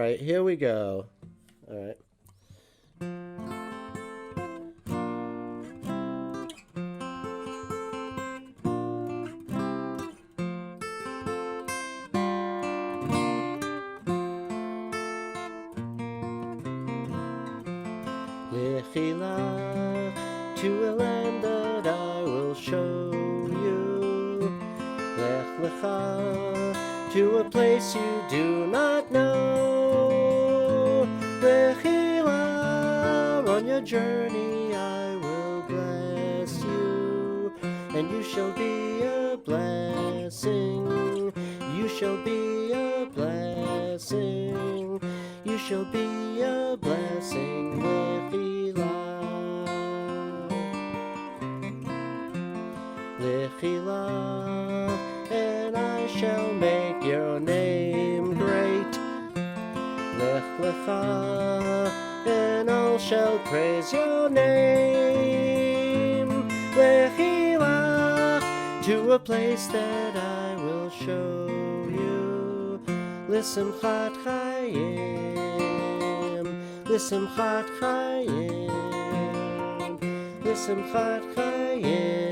right, here we go. All right. Lech to a land that I will show you. Lech lecha to a place you do not know. Lech on your journey I will bless you, and you shall be a blessing. You shall be a blessing. You shall be a blessing. Lechila, and I shall make your name great. Lech lecha, and all shall praise your name. Lechila, to a place that I will show you. L'simchat chayim, l'simchat chayim, l'simchat chayim.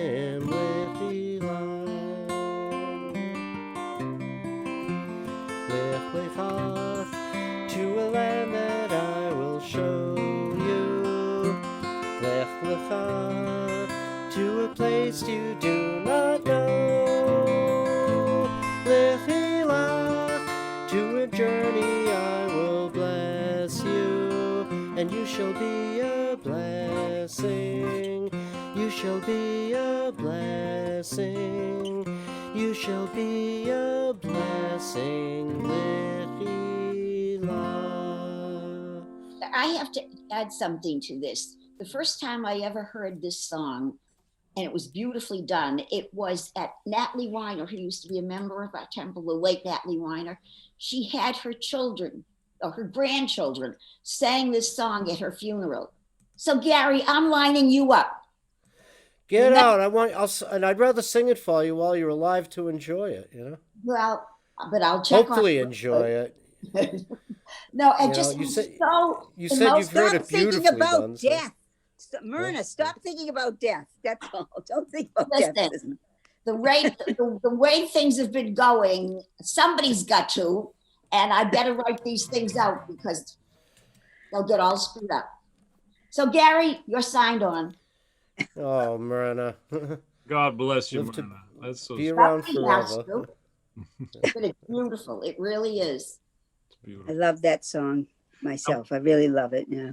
To a land that I will show you. Lech lecha, to a place you do not know. Lechilach, to a journey I will bless you, and you shall be a blessing. You shall be a blessing. You shall be a blessing. I have to add something to this. The first time I ever heard this song, and it was beautifully done, it was at Natalie Weiner, who used to be a member of our temple, the late Natalie Weiner. She had her children, or her grandchildren, sang this song at her funeral. So Gary, I'm lining you up. Get out! And I'd rather sing it for you while you're alive to enjoy it. You know. Well, but I'll check. Hopefully, enjoy it. No, and just you said so you've heard it beautifully done. Death. Myrna, stop thinking about death. That's all. Don't think about death. The way things have been going, somebody's got to, and I better write these things out because they'll get all screwed up. So Gary, you're signed on. Oh, Myrna. God bless you, Myrna. That's so be around forever. But it's beautiful. It really is. I love that song myself. I really love it. Yeah.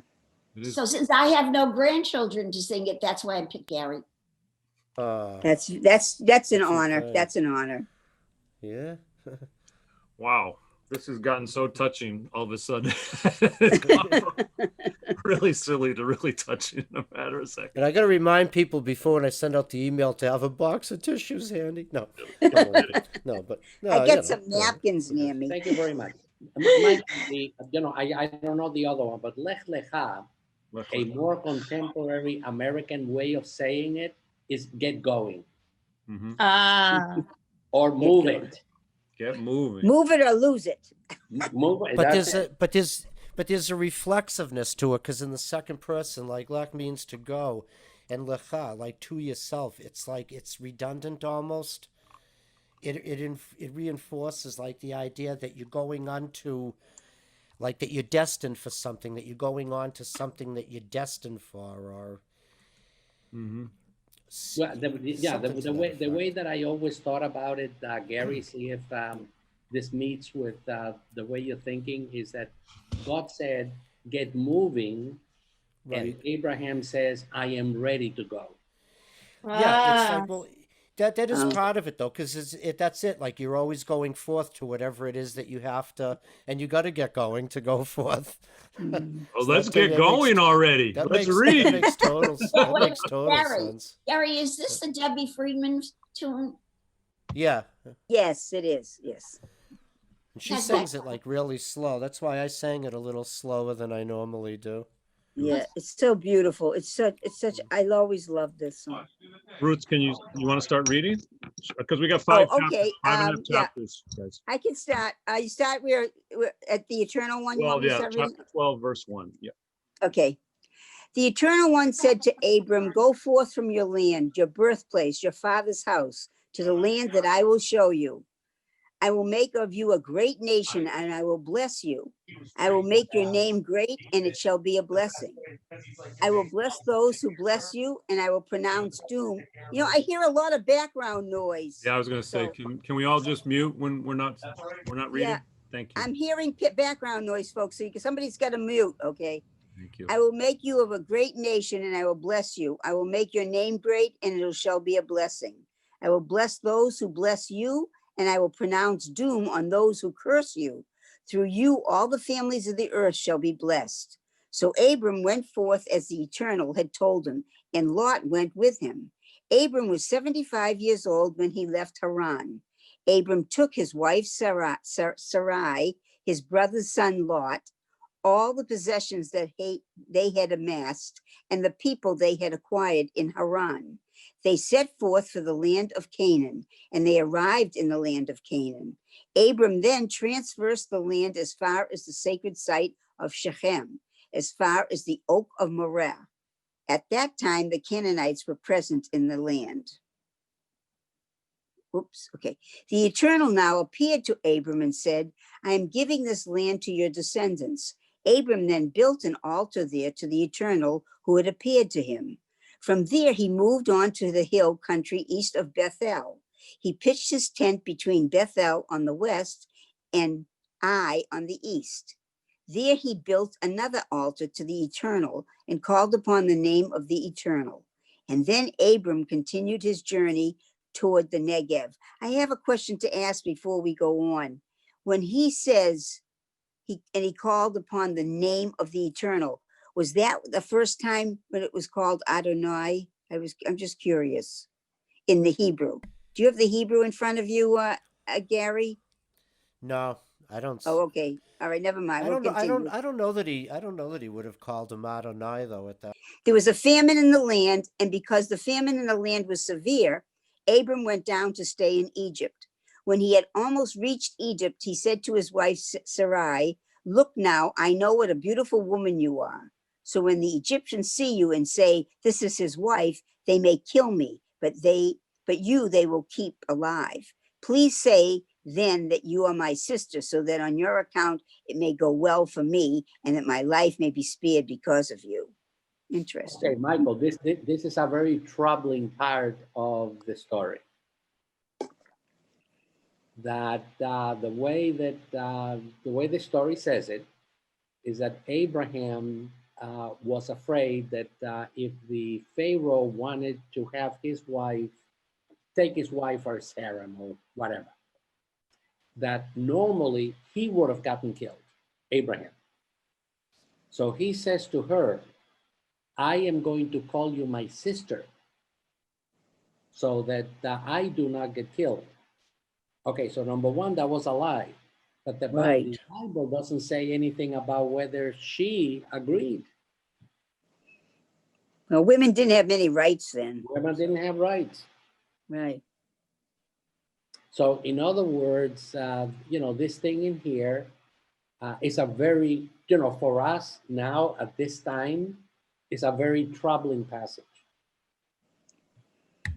So since I have no grandchildren to sing it, that's why I picked Gary. That's an honor. Okay. That's an honor. Yeah. Wow. This has gotten so touching all of a sudden. Really silly to really touching in a matter of seconds. And I got to remind people before when I send out the email to have a box of tissues handy. No, but I get some napkins near me. Thank you very much. I don't know the other one, but Lech Lecha, a more contemporary American way of saying it is get going. Mm-hmm. Or move it. Get moving. Move it or lose it. Move it. But there's a reflexiveness to it, because in the second person, like Lech means to go, and Lecha, like to yourself, it's like it's redundant almost. It reinforces like the idea that you're going on to, like that you're destined for something, that you're going on to something that you're destined for, or. Mm-hmm. Well, the way that I always thought about it, Gary, see if this meets with the way you're thinking, is that God said, get moving, right. And Abraham says, I am ready to go. Yeah, it's like, well, that is part of it, though, because that's it. Like, you're always going forth to whatever it is that you have to, and you got to get going to go forth. Well, let's get going already. Let's read. That makes total sense. Gary, is this the Debbie Friedman tune? Yeah. Yes, it is. Yes. And she sings it like really slow. That's why I sang it a little slower than I normally do. Yeah, it's so beautiful. It's such, I always love this song. Ruth, you want to start reading? Because we got five Oh, chapters, okay. 5.5 Yeah, chapters, guys. I can start. You start we're at the eternal one. You want 12, me to yeah, start reading? chapter 12, verse 1. Yeah. Okay. The Eternal One said to Abram, go forth from your land, your birthplace, your father's house, to the land that I will show you. I will make of you a great nation, and I will bless you. I will make your name great, and it shall be a blessing. I will bless those who bless you, and I will pronounce doom. You know, I hear a lot of background noise. Yeah, I was going to say, So, can we all just mute when we're not reading? yeah, Thank you. I'm hearing background noise, folks. So somebody's got to mute, okay? Thank you. I will make you of a great nation, and I will bless you. I will make your name great, and it shall be a blessing. I will bless those who bless you, and I will pronounce doom on those who curse you. Through you, all the families of the earth shall be blessed. So Abram went forth as the Eternal had told him, and Lot went with him. Abram was 75 years old when he left Haran. Abram took his wife Sarai, his brother's son Lot, all the possessions that they had amassed, and the people they had acquired in Haran. They set forth for the land of Canaan, and they arrived in the land of Canaan. Abram then traversed the land as far as the sacred site of Shechem, as far as the oak of Moreh. At that time, the Canaanites were present in the land. Oops, okay. The Eternal now appeared to Abram and said, I am giving this land to your descendants. Abram then built an altar there to the Eternal who had appeared to him. From there, he moved on to the hill country east of Bethel. He pitched his tent between Bethel on the west and Ai on the east. There he built another altar to the Eternal and called upon the name of the Eternal. And then Abram continued his journey toward the Negev. I have a question to ask before we go on. When he says, he called upon the name of the Eternal, was that the first time when it was called Adonai? I'm just curious in the Hebrew. Do you have the Hebrew in front of you, Gary? No, I don't. Oh, okay. All right, never mind. I We'll don't know. continue. I don't know that he. I don't know that he would have called him Adonai though. At that. There was a famine in the land, and because the famine in the land was severe, Abram went down to stay in Egypt. When he had almost reached Egypt, he said to his wife Sarai, look now, I know what a beautiful woman you are. So when the Egyptians see you and say, this is his wife, they may kill me, but you they will keep alive. Please say then that you are my sister, so that on your account it may go well for me, and that my life may be spared because of you. Interesting. Okay, Michael, this is a very troubling part of the story. That the way the story says it is that Abraham was afraid that if the Pharaoh wanted to have his wife, take his wife or Sarah or whatever, that normally he would have gotten killed, Abraham. So he says to her, I am going to call you my sister so that I do not get killed. Okay, so number one, that was a lie. But the Bible doesn't say anything about whether she agreed. Well, women didn't have many rights then. Women didn't have rights. Right. So in other words, this thing in here is a very, for us now at this time, is a very troubling passage.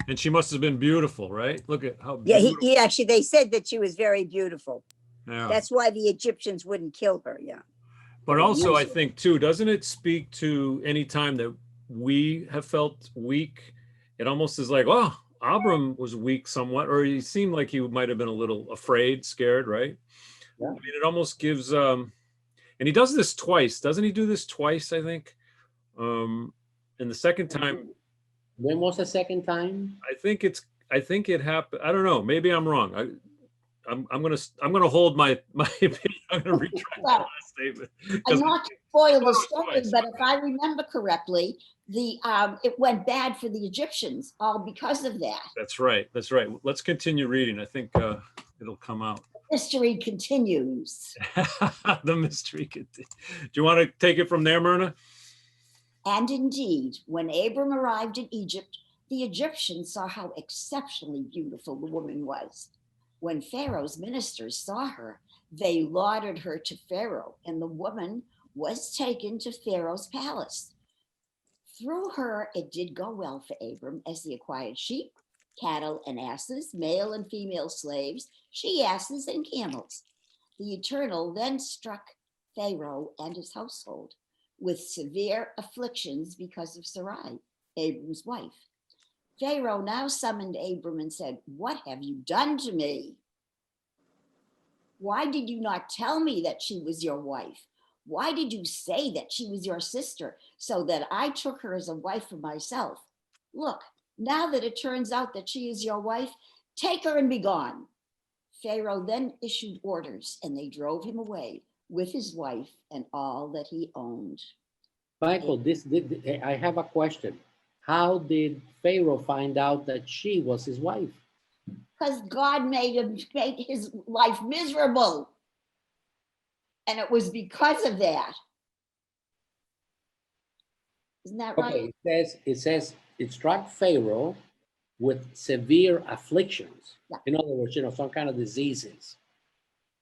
And she must have been beautiful, right? Look at how beautiful. Yeah, they said that she was very beautiful. Yeah. That's why the Egyptians wouldn't kill her, yeah. But also, I think, too, doesn't it speak to any time that we have felt weak? It almost is like, oh, Abram was weak somewhat, or he seemed like he might have been a little afraid, scared, right? Yeah. I mean, it almost gives, and he does this twice. Doesn't he do this twice, I think? And the second time. When was the second time? I think it happened. I don't know. Maybe I'm wrong. I'm gonna hold my opinion. I'm gonna retract my last statement. I'm not to spoil the story, but if I remember correctly, it went bad for the Egyptians all because of that. That's right. Let's continue reading. I think it'll come out. History continues. The mystery continues. Do you want to take it from there, Myrna? And indeed, when Abram arrived in Egypt, the Egyptians saw how exceptionally beautiful the woman was. When Pharaoh's ministers saw her, they lauded her to Pharaoh, and the woman was taken to Pharaoh's palace. Through her, it did go well for Abram as he acquired sheep, cattle, and asses, male and female slaves, she-asses, and camels. The Eternal then struck Pharaoh and his household with severe afflictions because of Sarai, Abram's wife. Pharaoh now summoned Abram and said, "What have you done to me? Why did you not tell me that she was your wife? Why did you say that she was your sister so that I took her as a wife for myself? Look, now that it turns out that she is your wife, take her and be gone." Pharaoh then issued orders, and they drove him away with his wife and all that he owned. Michael, I have a question. How did Pharaoh find out that she was his wife? Because God made his life miserable. And it was because of that. Isn't that right? Okay, it struck Pharaoh with severe afflictions. Yeah. In other words, some kind of diseases.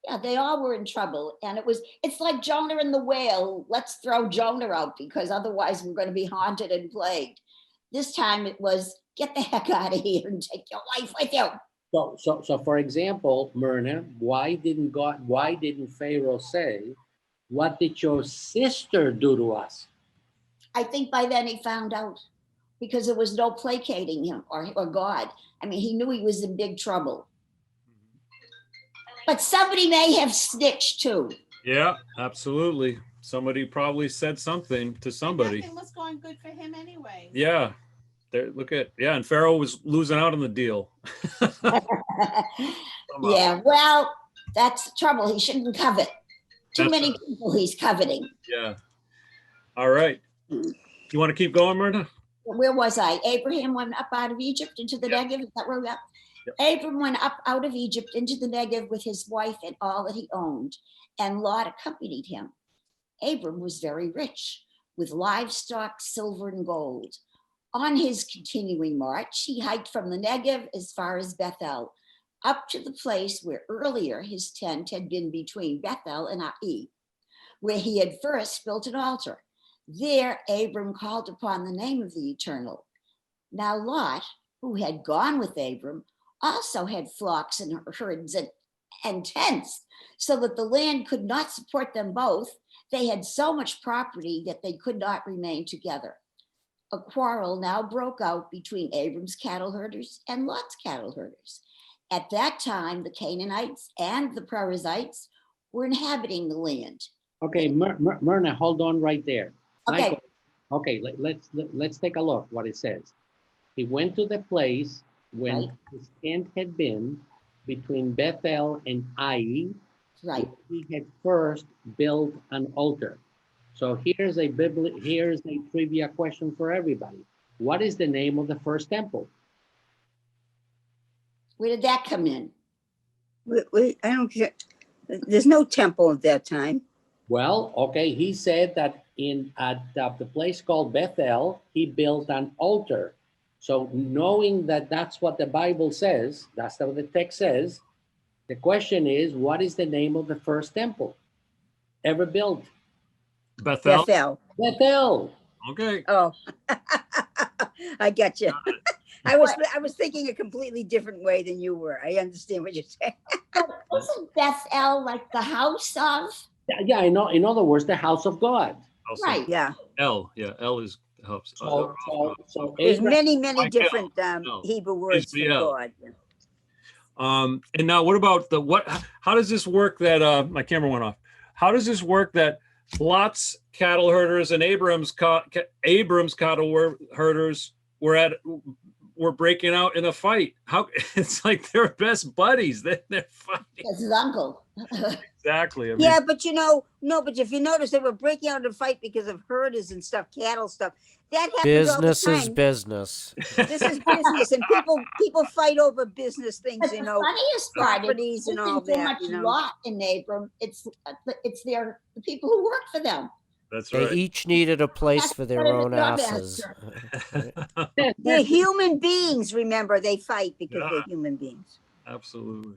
Yeah, they all were in trouble. And it's like Jonah and the whale. Let's throw Jonah out because otherwise we're going to be haunted and plagued. This time it was, get the heck out of here and take your wife with you. So for example, Myrna, why didn't Pharaoh say, "What did your sister do to us"? I think by then he found out because there was no placating him or God. I mean, he knew he was in big trouble. But somebody may have snitched too. Yeah, absolutely. Somebody probably said something to somebody. Nothing was going good for him anyway. Yeah. There, and Pharaoh was losing out on the deal. Yeah, well, that's the trouble. He shouldn't covet. Too many right. people he's coveting. Yeah. All right. You want to keep going, Myrna? Where was I? Abraham went up out of Egypt into the Negev. Is that where we are? Yep. Abram went up out of Egypt into the Negev with his wife and all that he owned, and Lot accompanied him. Abram was very rich, with livestock, silver, and gold. On his continuing march, he hiked from the Negev as far as Bethel, up to the place where earlier his tent had been between Bethel and Ai, where he had first built an altar. There, Abram called upon the name of the Eternal. Now Lot, who had gone with Abram, also had flocks and herds and tents, so that the land could not support them both. They had so much property that they could not remain together. A quarrel now broke out between Abram's cattle herders and Lot's cattle herders. At that time, the Canaanites and the Perizzites were inhabiting the land. Okay, Myrna, hold on right there. Okay. Michael, okay, let's take a look what it says. He went to the place when his tent had been between Bethel and Ai. Right. He had first built an altar. So here's a trivia question for everybody. What is the name of the first temple? Where did that come in? Wait, I don't care. There's no temple at that time. Well, okay, he said that at the place called Bethel, he built an altar. So knowing that that's what the Bible says, that's what the text says, the question is, what is the name of the first temple ever built? Bethel. Bethel. Okay. Oh, I get you. I was thinking a completely different way than you were. I understand what you're saying. Isn't Bethel like the house of? Yeah, I know. In other words, the house of God. Also, Right. Yeah. L is helps. So There's Abraham, many different Hebrew words for God. And now what about how does this work that my camera went off? How does this work that Lot's cattle herders and Abram's cattle herders were breaking out in a fight? How it's like they're best buddies. They're fighting. That's his uncle. Exactly. I mean, Yeah, but but if you notice, they were breaking out in a fight because of herders and stuff, cattle stuff. That happens Business all the is time. This is business, and people fight over business things, But the funniest part properties and all so that. much Lot and Abram. It's the people who work for them. That's They right. each needed a place for their Better own than your asses. They're human beings, remember, they fight because Yeah. they're human beings. Absolutely.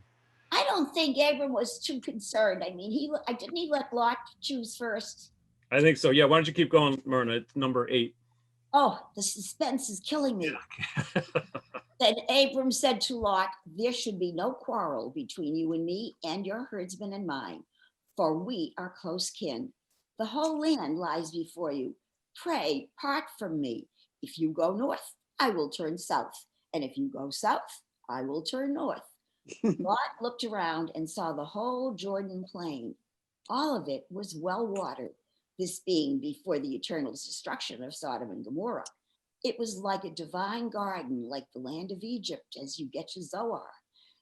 I don't think Abram was too concerned. I mean, didn't he let Lot choose first? I think so. Yeah. Why don't you keep going, Myrna? It's number 8. Oh, the suspense is killing me. Then Abram said to Lot, there should be no quarrel between you and me and your herdsmen and mine, for we are close kin. The whole land lies before you. Pray, part from me. If you go north, I will turn south. And if you go south, I will turn north. Lot looked around and saw the whole Jordan plain. All of it was well watered, this being before the eternal destruction of Sodom and Gomorrah. It was like a divine garden, like the land of Egypt as you get to Zoar.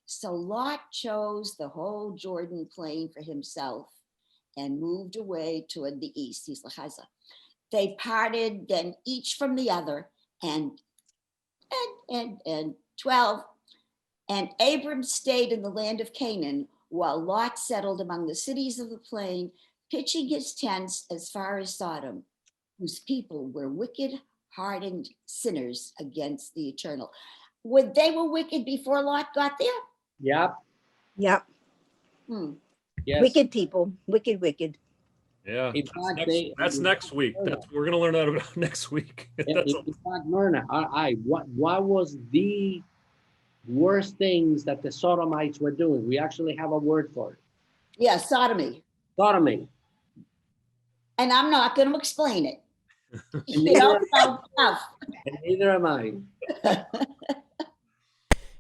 So Lot chose the whole Jordan plain for himself and moved away toward the east. He's Lachaza. They parted then each from the other, and 12. And Abram stayed in the land of Canaan, while Lot settled among the cities of the plain, pitching his tents as far as Sodom, whose people were wicked, hardened sinners against the eternal. They were wicked before Lot got there? Yep. Yep. Yes. Wicked people. Wicked, wicked. Yeah. In fact, That's next week. We're going to learn that about next week. In fact, Myrna, what was the worst things that the Sodomites were doing? We actually have a word for it. Yeah, sodomy. Sodomy. And I'm not going to explain it. And You don't know enough. And neither am I.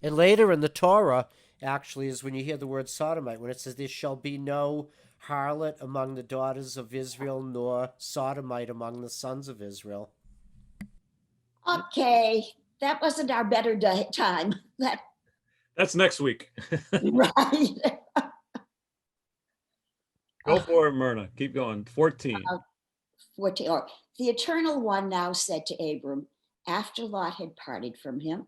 And later in the Torah, actually, is when you hear the word sodomite, when it says, there shall be no harlot among the daughters of Israel, nor sodomite among the sons of Israel. Okay, that wasn't our better time. That's next week. Right. Go for it, Myrna. Keep going. 14. 14. Or the Eternal One now said to Abram, after Lot had parted from him,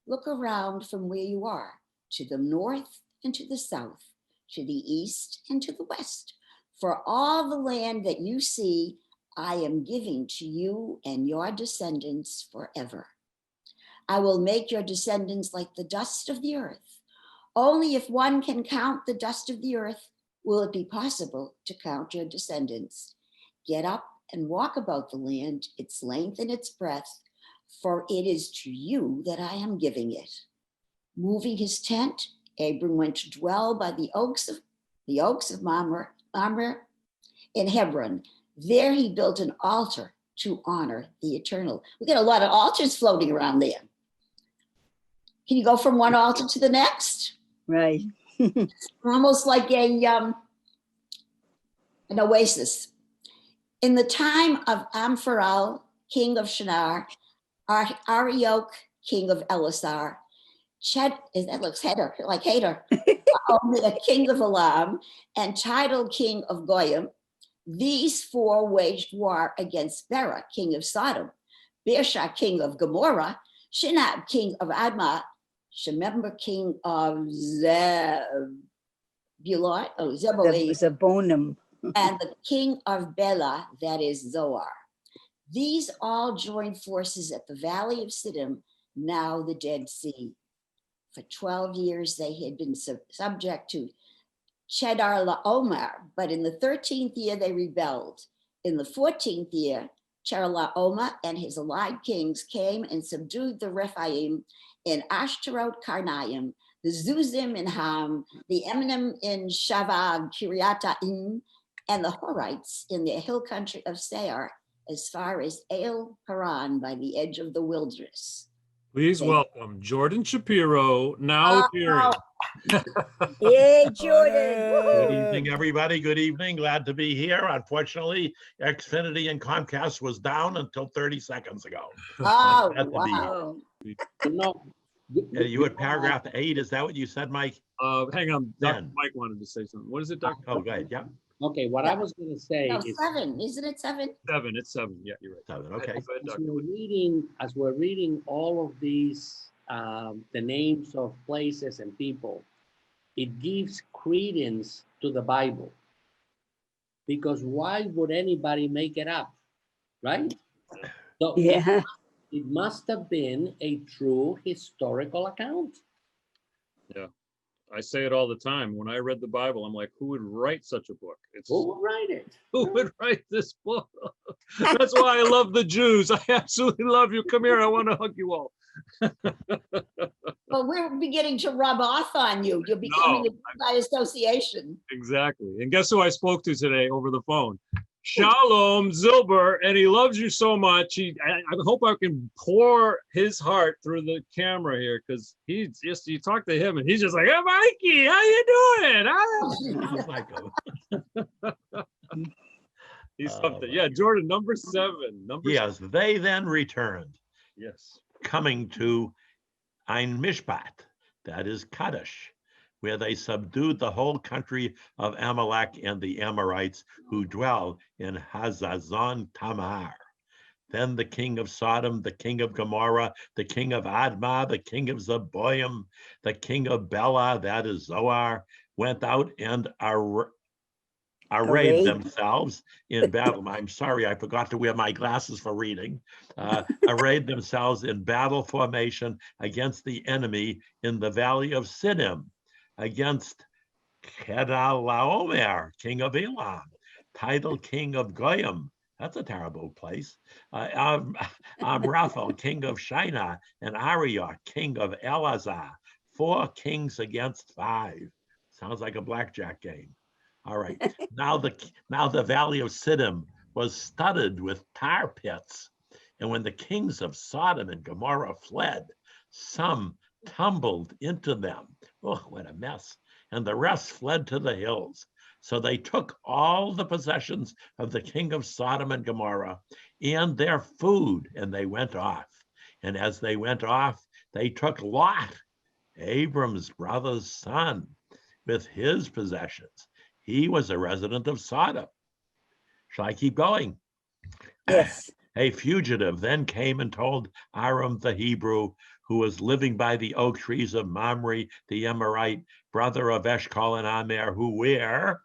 look around from where you are, to the north and to the south, to the east and to the west. For all the land that you see, I am giving to you and your descendants forever. I will make your descendants like the dust of the earth. Only if one can count the dust of the earth will it be possible to count your descendants. Get up and walk about the land, its length and its breadth, for it is to you that I am giving it. Moving his tent, Abram went to dwell by the oaks of Mamre in Hebron. There he built an altar to honor the Eternal. We got a lot of altars floating around there. Can you go from one altar to the next? Right. Almost like an oasis. In the time of Ampharal, king of Shinar, Arioch, king of Elasar, that looks like Hader, the king of Elam, and Tidal, king of Goyim, these 4 waged war against Bera, king of Sodom, Birsha, king of Gomorrah, Shinab, king of Admah, Shemember, king of Zebonim. and the king of Bela, that is Zoar. These all joined forces at the valley of Siddim, now the Dead Sea. For 12 years they had been subject to Chedorlaomer, but in the 13th year they rebelled. In the 14th year, Chedorlaomer and his allied kings came and subdued the Rephaim in Ashtaroth Karnaim, the Zuzim in Ham, the Eminim in Shavah Kiryataim, and the Horites in the hill country of Seir, as far as El Paran by the edge of the wilderness. Please welcome Jordan Shapiro, now appearing. Yay, Jordan. Good evening, everybody. Good evening. Glad to be here. Unfortunately, Xfinity and Comcast was down until 30 seconds ago. Oh, Glad to be here. wow. No. You at paragraph 8, is that what you said, Mike? Hang on. Dr. Then. Mike wanted to say something. What is it, Dr. Oh, go ahead. Yeah. Okay, what I was going to say No, is 7, isn't it 7? 7. It's 7. Yeah, you're right. 7. Okay. Go ahead, as Dr. we're reading all of these, the names of places and people, it gives credence to the Bible. because why would anybody make it up, right? So Yeah. it must have been a true historical account. Yeah. I say it all the time. When I read the Bible, I'm like, who would write such a book? It's Who would write it? who would write this book? That's why I love the Jews. I absolutely love you. Come here. I want to hug you all. Well, we're beginning to rub off on you. You're becoming No. a by association. Exactly. And guess who I spoke to today over the phone? Shalom Zilber, and he loves you so much. I hope I can pour his heart through the camera here, because you talk to him and he's just like, hey, Mikey, how you doing? Sounds like He's Oh, something. my Yeah, God. Jordan, number 7. yes, they then returned, Yes. coming to Ein Mishpat, that is Kadesh, where they subdued the whole country of Amalek and the Amorites who dwell in Hazazon Tamar. Then the king of Sodom, the king of Gomorrah, the king of Admah, the king of Zeboim, the king of Bela, that is Zoar, went out and arrayed Arrayed. themselves in battle. I'm sorry, I forgot to wear my glasses for reading. Arrayed themselves in battle formation against the enemy in the valley of Siddim, against Kedalaomer, king of Elam, Tidal, king of Goyim. That's a terrible place. Amraphel, king of Shinar, and Arioch, king of Elazar. 4 kings against 5. Sounds like a blackjack game. All right. Now the valley of Siddim was studded with tar pits. And when the kings of Sodom and Gomorrah fled, some tumbled into them. Oh, what a mess. And the rest fled to the hills. So they took all the possessions of the king of Sodom and Gomorrah and their food, and they went off. And as they went off, they took Lot, Abram's brother's son, with his possessions. He was a resident of Sodom. Shall I keep going? Yes. A fugitive then came and told Aram the Hebrew, who was living by the oak trees of Mamre the Amorite, brother of Eshcol and Amer, who were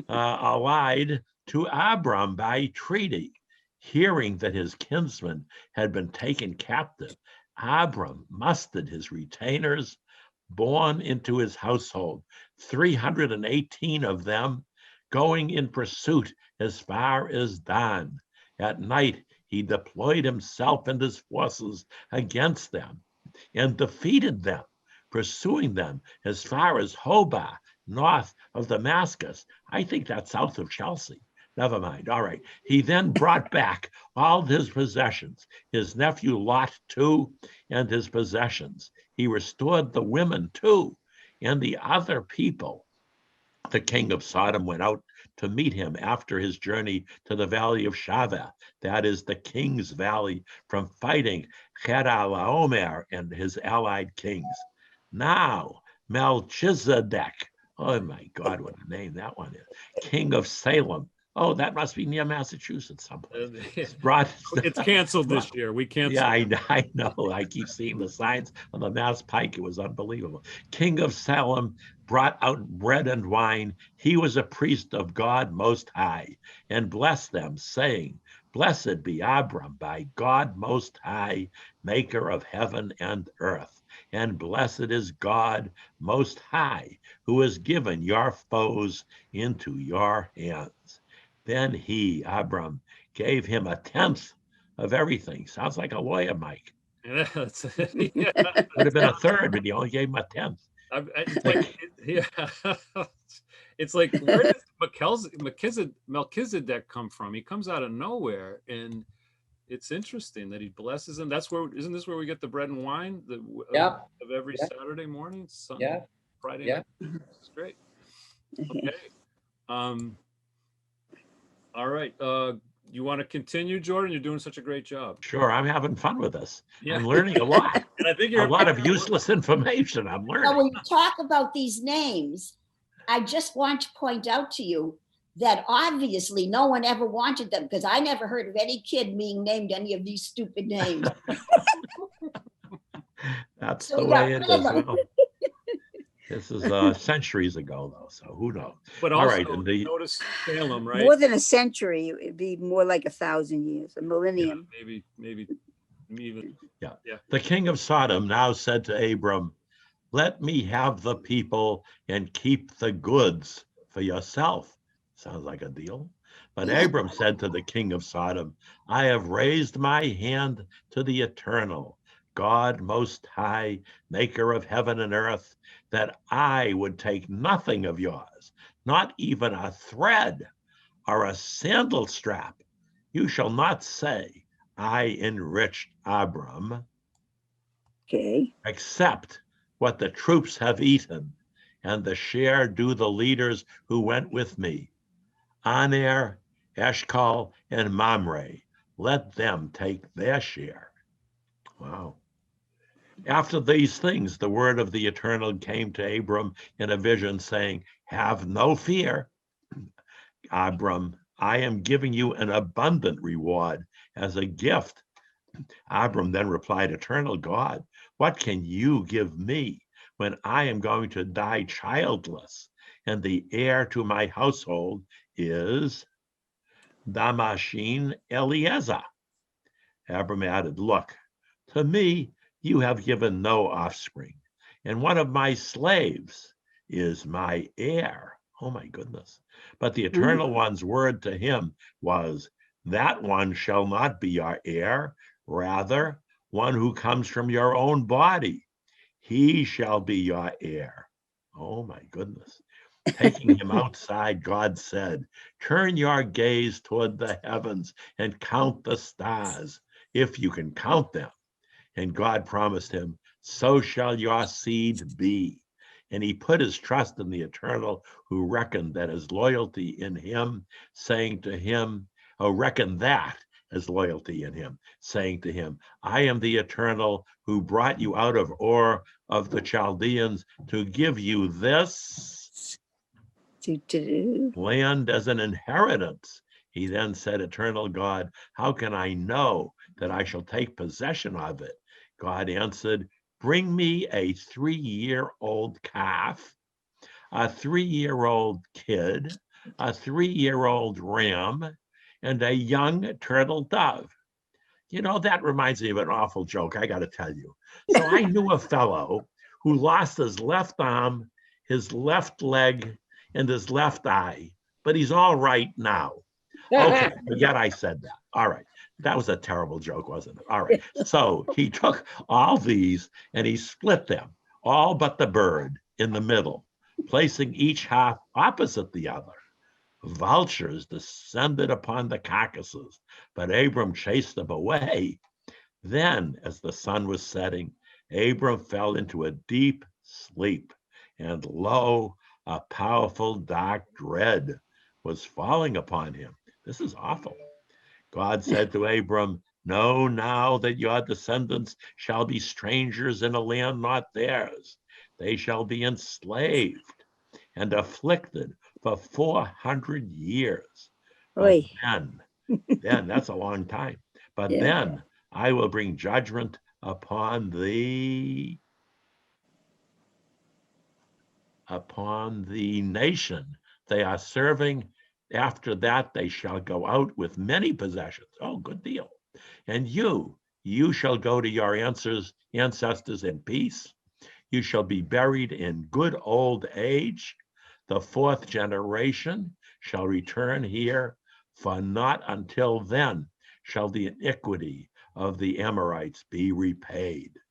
allied to Abram by treaty. Hearing that his kinsman had been taken captive, Abram mustered his retainers, born into his household, 318 of them, going in pursuit as far as Dan. At night, he deployed himself and his forces against them and defeated them, pursuing them as far as Hobah, north of Damascus. I think that's south of Chelsea. Never mind. All right. He then brought back all his possessions, his nephew Lot too, and his possessions. He restored the women too, and the other people. The king of Sodom went out to meet him after his journey to the valley of Shaveh, that is the king's valley, from fighting Chedorlaomer and his allied kings. Now Melchizedek, oh my God, what a name that one is, king of Salem. Oh, that must be near Massachusetts someplace. It's canceled this year. We canceled. Yeah, I know. I keep seeing the signs on the Mass Pike. It was unbelievable. King of Salem brought out bread and wine. He was a priest of God Most High, and blessed them, saying, Blessed be Abram by God Most High, maker of heaven and earth. And blessed is God Most High, who has given your foes into your hands. Then he, Abram, gave him 1/10 of everything. Sounds like a lawyer, Mike. Yeah, Would have been 1/3, but he only gave him 1/10. It's like, yeah. It's like, where does Melchizedek come from? He comes out of nowhere, and it's interesting that he blesses him. Isn't this where we get the bread and wine of every Saturday morning, Sunday, Friday night? It's great. Okay. All right. You want to continue, Jordan? You're doing such a great job. Sure, I'm having fun with this. Yeah. I'm learning a lot. And I think a lot of useless information I'm learning. Now, when you talk about these names, I just want to point out to you that obviously no one ever wanted them, because I never heard of any kid being named any of these stupid names. That's the way it is. Well, This is centuries ago, though, so who knows? But All also, right, and the notice Salem, right? More than a century, it'd be more like 1,000 years, a Yeah, millennium. maybe even. the king of Sodom now said to Abram, "Let me have the people and keep the goods for yourself." Sounds like a deal. But Abram said to the king of Sodom, "I have raised my hand to the eternal, God most high, maker of heaven and earth, that I would take nothing of yours, not even a thread or a sandal strap. You shall not say, I enriched Abram, Okay. except what the troops have eaten, and the share do the leaders who went with me, Aner, Eshcol, and Mamre. Let them take their share." Wow. After these things, the word of the Eternal came to Abram in a vision, saying, "Have no fear, Abram. I am giving you an abundant reward as a gift." Abram then replied, "Eternal God, what can you give me when I am going to die childless, and the heir to my household is Damashin Eliezer?" Abram added, "Look, to me you have given no offspring, and one of my slaves is my heir." Oh my goodness. But the Eternal One's word to him was, "That one shall not be your heir, rather one who comes from your own body. He shall be your heir." Oh my goodness. Taking him outside, God said, "Turn your gaze toward the heavens and count the stars, if you can count them." And God promised him, "So shall your seed be." And he put his trust in the Eternal, who reckoned that as loyalty in him, saying to him, reckon that as loyalty in him, saying to him, "I am the Eternal who brought you out of Ur of the Chaldeans to give you this land as an inheritance." He then said, "Eternal God, how can I know that I shall take possession of it?" God answered, "Bring me a 3-year-old calf, a 3-year-old kid, a 3-year-old ram, and a young turtle dove." You know, that reminds me of an awful joke, I got to tell you. So I knew a fellow who lost his left arm, his left leg, and his left eye, but he's all right now. Okay, forget I said that. All right. That was a terrible joke, wasn't it? All right. So he took all these and he split them, all but the bird in the middle, placing each half opposite the other. Vultures descended upon the carcasses, but Abram chased them away. Then, as the sun was setting, Abram fell into a deep sleep, and lo, a powerful dark dread was falling upon him. This is awful. God said to Abram, "Know now that your descendants shall be strangers in a land not theirs. They shall be enslaved and afflicted for 400 years. But Oy. then that's a long time. But Yeah. then I will bring judgment upon the nation they are serving. After that, they shall go out with many possessions." Oh, good deal. "And you shall go to your ancestors in peace. You shall be buried in good old age. The 4th generation shall return here, for not until then shall the iniquity of the Amorites be repaid."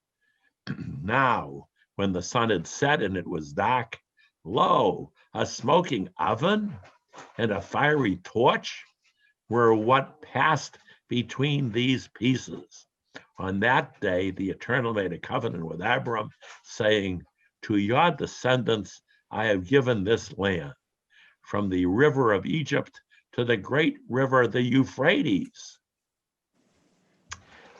Now, when the sun had set and it was dark, lo, a smoking oven and a fiery torch were what passed between these pieces. On that day, the Eternal made a covenant with Abram, saying, "To your descendants I have given this land, from the river of Egypt to the great river, the Euphrates,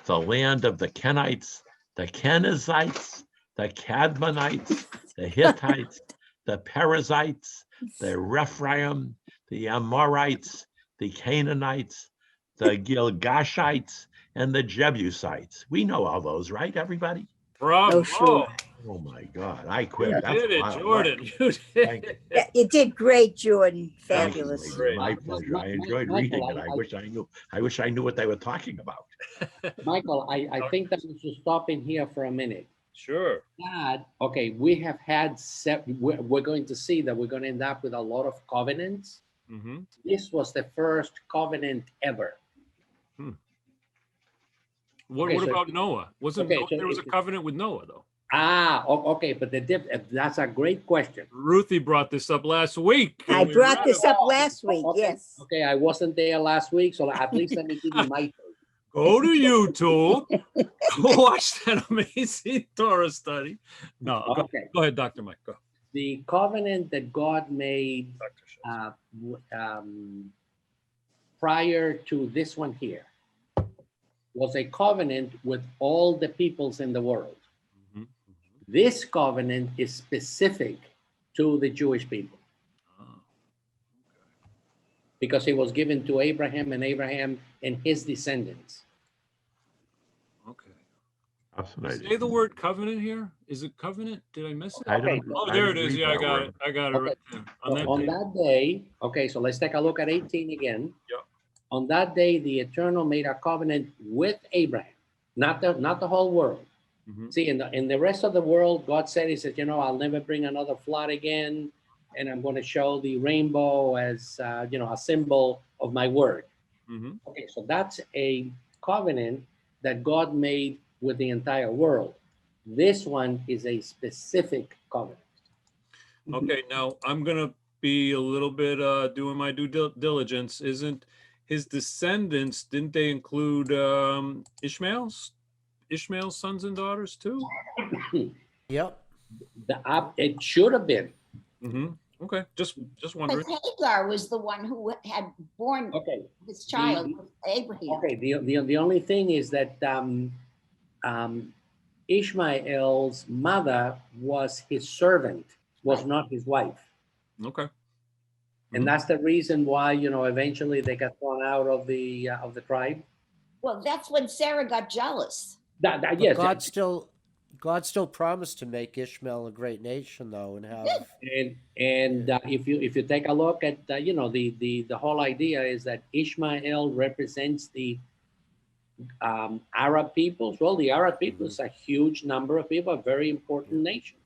the land of the Kenites, the Kenizzites, the Cadmonites, the Hittites, the Perizzites, the Rephaim, the Amorites, the Canaanites, the Gilgashites, and the Jebusites." We know all those, right, everybody? Bravo. Oh, sure. Oh my God, I quit. You That's did a it, lot of Jordan. work. You Thank did. you. Yeah, you did great, Jordan. Thank you, Fabulous. ladies. Great. My Mi- pleasure. I enjoyed Michael, reading it. I wish I knew. I wish I knew what they were talking about. Michael, I think that we should stop in here for a minute. Sure. God, okay, we have had, we're going to see that we're going to end up with a lot of covenants. Hmm. This was the first covenant ever. What, Okay, what so about Noah? Wasn't okay, Noah, so there was a if- covenant with Noah though? Okay, but that's a great question. Ruthie brought this up last week. I and we brought read this up about last week, Okay, yes. okay, I wasn't there last week, so at least let me give you my take. it. Go to YouTube, go watch that amazing Torah study. No, Okay, go ahead, Dr. Mike. Go. the covenant that God made Dr. Schultz. Prior to this one here was a covenant with all the peoples in the world. Mhm. This covenant is specific to the Jewish people Ah, because it was given to Abraham and his descendants. okay. Fascinating. Say the word covenant here. Is it covenant? Did I miss it? I Okay. don't. Oh, I there it didn't is. read Yeah, I that got word. it. I got it right there. On that On day. that day, okay, so let's take a look at 18 again. Yep. On that day, the Eternal made a covenant with Abraham, not the whole world. Mhm. See, in the rest of the world, God said, He said, I'll never bring another flood again, and I'm going to show the rainbow as a symbol of my word. Mhm. Okay, so that's a covenant that God made with the entire world. This one is a specific covenant. Okay, now I'm gonna be a little bit doing my due diligence. Isn't his descendants? Didn't they include Ishmael's sons and daughters too? Yep. It should have been. Mm-hmm. Okay, just wondering. But Hagar was the one who had born Okay. this child with Abraham. Okay. The only thing is that Ishmael's mother was his servant, was Right. not his wife. Okay. And that's the reason why, eventually they got thrown out of the tribe. Well, that's when Sarah got jealous. But Yes. God still promised to make Ishmael a great nation, though, and have. And if you take a look at the whole idea is that Ishmael represents the Arab peoples. Well, the Arab people is a huge number of people, a very important nation.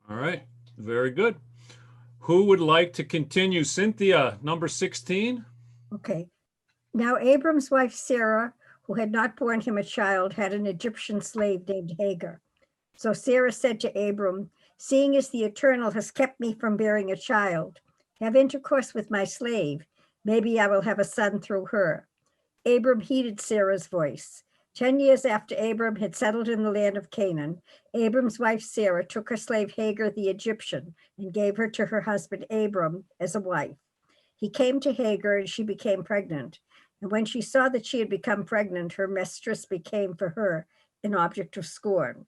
All right. Very good. Who would like to continue? Cynthia, number 16. Okay. Now Abram's wife Sarah, who had not borne him a child, had an Egyptian slave named Hagar. So Sarah said to Abram, "Seeing as the Eternal has kept me from bearing a child, have intercourse with my slave. Maybe I will have a son through her." Abram heeded Sarah's voice. 10 years after Abram had settled in the land of Canaan, Abram's wife Sarah took her slave Hagar the Egyptian and gave her to her husband Abram as a wife. He came to Hagar and she became pregnant. And when she saw that she had become pregnant, her mistress became for her an object of scorn.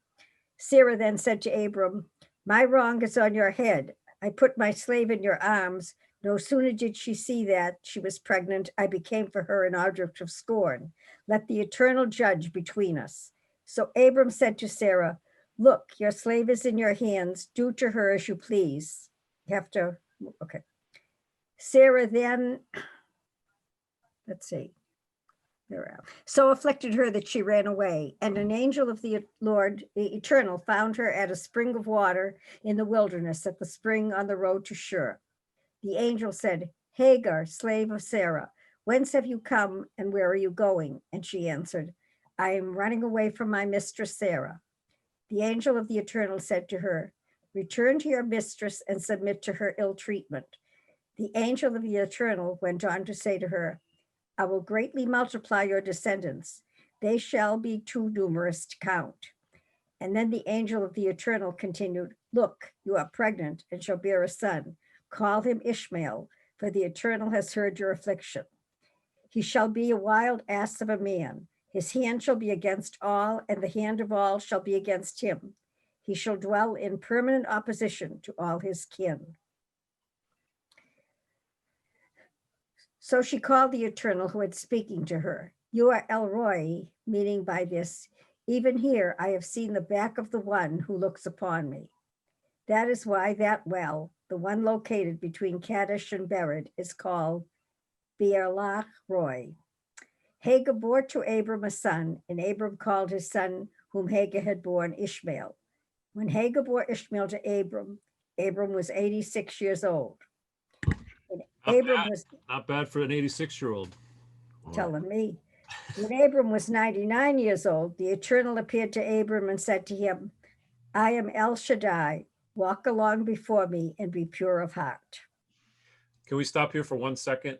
Sarah then said to Abram, "My wrong is on your head. I put my slave in your arms. No sooner did she see that she was pregnant, I became for her an object of scorn. Let the Eternal judge between us." So Abram said to Sarah, "Look, your slave is in your hands. Do to her as you please." You have to, okay. Sarah then, let's see. So afflicted her that she ran away, and an angel of the Lord, the Eternal, found her at a spring of water in the wilderness, at the spring on the road to Shur. The angel said, "Hagar, slave of Sarah, whence have you come and where are you going?" And she answered, "I am running away from my mistress Sarah." The angel of the Eternal said to her, "Return to your mistress and submit to her ill treatment." The angel of the Eternal went on to say to her, "I will greatly multiply your descendants. They shall be too numerous to count." And then the angel of the Eternal continued, "Look, you are pregnant and shall bear a son. Call him Ishmael, for the Eternal has heard your affliction. He shall be a wild ass of a man. His hand shall be against all, and the hand of all shall be against him. He shall dwell in permanent opposition to all his kin." So she called the Eternal who had speaking to her. "You are El Roi," meaning by this, Even here I have seen the back of the one who looks upon me. That is why that well, the one located between Kadesh and Bered, is called Beer Roy. Hagar bore to Abram a son, and Abram called his son, whom Hagar had borne, Ishmael. When Hagar bore Ishmael to Abram, Abram was 86 years old. And Not Abram bad. was Not bad for an 86-year-old. telling me. When Abram was 99 years old, the Eternal appeared to Abram and said to him, I am El Shaddai. Walk along before me and be pure of heart. Can we stop here for 1 second?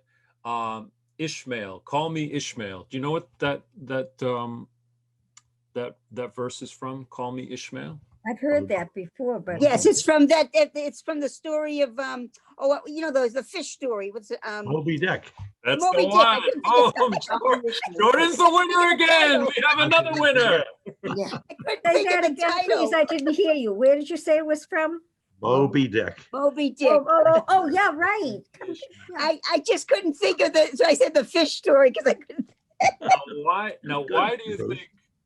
Ishmael, call me Ishmael. Do you know what that verse is from? Call me Ishmael. I've heard that before, but Yes, it's from that. It's from the story of there's the fish story. What's it? Moby Dick. That's Moby the Dick, I one. couldn't Oh, think of Jordan's the winner again. We have another winner. Yeah. I couldn't say think that of the again, title. please. I didn't hear you. Where did you say it was from? Moby Dick. Moby Dick. Oh, yeah, right. Yeah. I just couldn't think of the. So I said the fish story because I couldn't. Why do you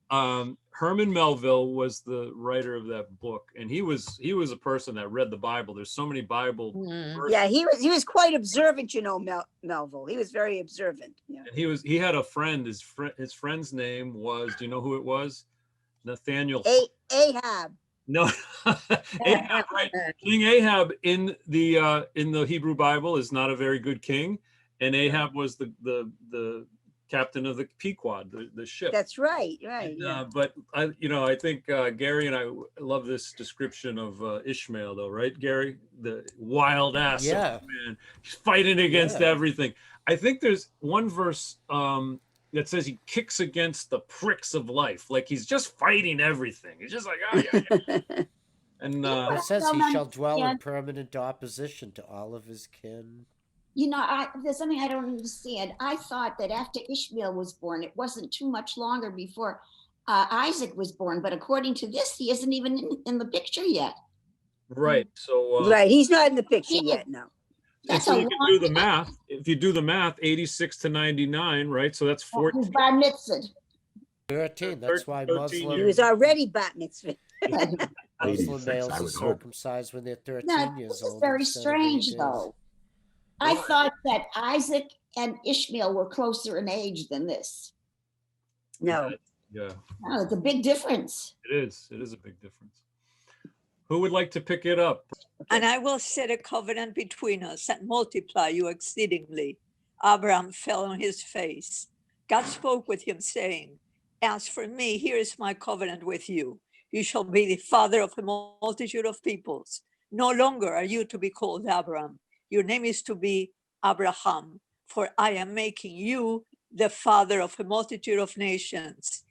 think Herman Melville was the writer of that book, and he was a person that read the Bible. There's so many Bible verses. Yeah, he was quite observant, Melville. He was very observant. Yeah. And he had a friend. His friend's name was. Do you know who it was? Nathaniel. Ahab. No, Ahab, right? King Ahab in the Hebrew Bible is not a very good king, and Ahab was the captain of the Pequod, the ship. That's right, right. And, yeah. But I think Gary and I love this description of Ishmael, though, right, Gary? The wild ass, Yeah. man, he's fighting against Yeah. everything. I think there's one verse that says he kicks against the pricks of life, like he's just fighting everything. He's just like, oh yeah. And It says he Someone shall dwell can- in permanent opposition to all of his kin. There's something I don't understand. I thought that after Ishmael was born, it wasn't too much longer before Isaac was born. But according to this, he isn't even in the picture yet. right, so Right, he's not in the picture yet. No. and so you can do the math. If you do the math, 86 to 99, right? So that's 14. He's bar mitzvahed. 13. That's why 13 He Muslim, was already bat mitzvah. Muslim 86, males I are would hope. circumcised when they're 13 No, years this is old. very instead of strange, 8 though. I thought that Isaac and Ishmael were closer in age than this. No. Yeah, No, it's a big difference. it is. It is a big difference. Who would like to pick it up? And I will set a covenant between us and multiply you exceedingly. Abraham fell on his face. God spoke with him, saying, As for me, here is my covenant with you. You shall be the father of a multitude of peoples. No longer are you to be called Abraham. Your name is to be Abraham, for I am making you the father of a multitude of nations.